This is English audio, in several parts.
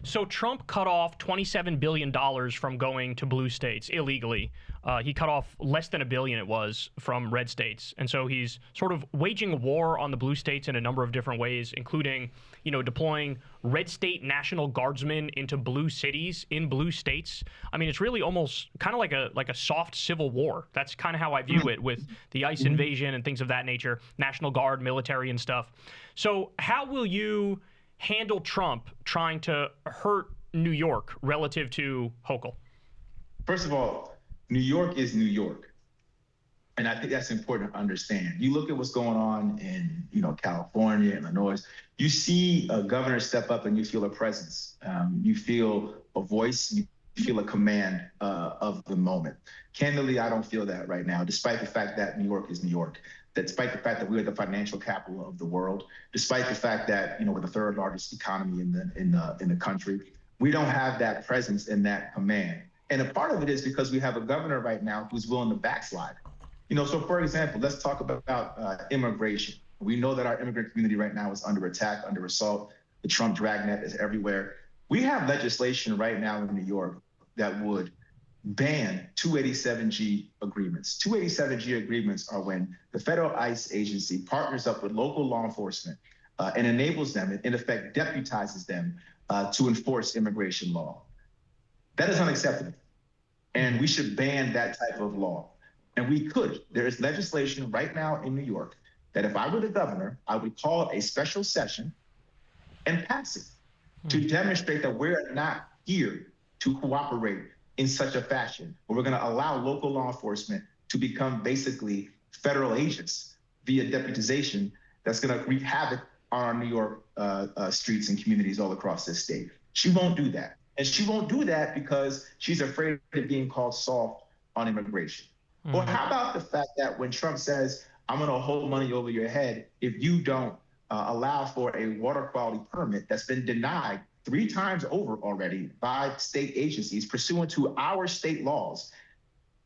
So Trump cut off $27 billion from going to blue states illegally. He cut off less than $1 billion, it was, from red states. And so he's sort of waging war on the blue states in a number of different ways, including, deploying red state National Guardsmen into blue cities in blue states. I mean, it's really almost kind of like a soft civil war. That's kind of how I view it, with the ICE invasion and things of that nature, National Guard, military and stuff. So how will you handle Trump trying to hurt New York relative to Hochul? First of all, New York is New York. And I think that's important to understand. You look at what's going on in, California, Illinois, you see a governor step up and you feel a presence. You feel a voice, you feel a command of the moment. Candidly, I don't feel that right now, despite the fact that New York is New York. Despite the fact that we're the financial capital of the world, despite the fact that we're the third largest economy in the country, we don't have that presence and that command. And a part of it is because we have a governor right now who's willing to backslide. So for example, let's talk about immigration. We know that our immigrant community right now is under attack, under assault. The Trump dragnet is everywhere. We have legislation right now in New York that would ban 287G agreements. 287G agreements are when the federal ICE agency partners up with local law enforcement and enables them, in effect, deputizes them to enforce immigration law. That is unacceptable. And we should ban that type of law. And we could. There is legislation right now in New York that if I were the governor, I would call a special session and pass it to demonstrate that we're not here to cooperate in such a fashion where we're going to allow local law enforcement to become basically federal agents via deputization that's going to wreak havoc on our New York streets and communities all across this state. She won't do that. And she won't do that because she's afraid of being called soft on immigration. Or how about the fact that when Trump says, I'm going to hold money over your head if you don't allow for a water quality permit that's been denied 3 times over already by state agencies pursuant to our state laws.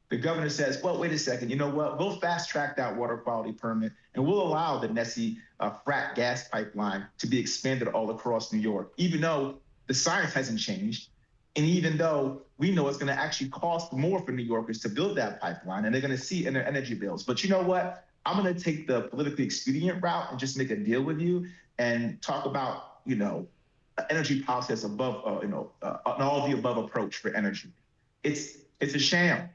The governor says, well, wait a second, you know what? We'll fast track that water quality permit and we'll allow the Nessie frack gas pipeline to be expanded all across New York, even though the science hasn't changed. And even though we know it's going to actually cost more for New Yorkers to build that pipeline and they're going to see in their energy bills. But you know what? I'm going to take the politically expedient route and just make a deal with you and talk about, energy policy that's above, an all the above approach for energy. It's a sham.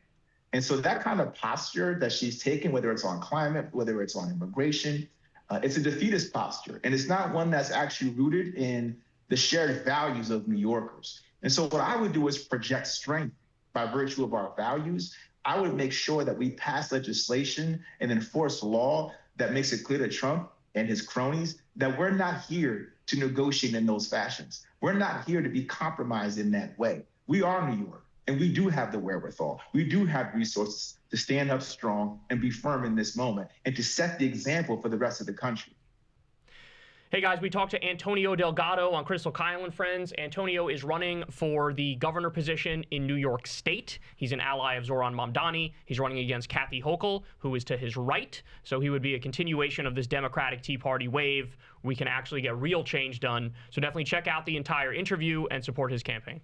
And so that kind of posture that she's taken, whether it's on climate, whether it's on immigration, it's a defeatist posture. And it's not one that's actually rooted in the shared values of New Yorkers. And so what I would do is project strength by virtue of our values. I would make sure that we pass legislation and enforce law that makes it clear to Trump and his cronies that we're not here to negotiate in those fashions. We're not here to be compromised in that way. We are New York, and we do have the wherewithal. We do have resources to stand up strong and be firm in this moment and to set the example for the rest of the country. Hey guys, we talked to Antonio Delgado on Crystal Kyle and Friends. Antonio is running for the governor position in New York State. He's an ally of Zohran Mamdani. He's running against Kathy Hochul, who is to his right. So he would be a continuation of this Democratic Tea Party wave. We can actually get real change done. So definitely check out the entire interview and support his campaign.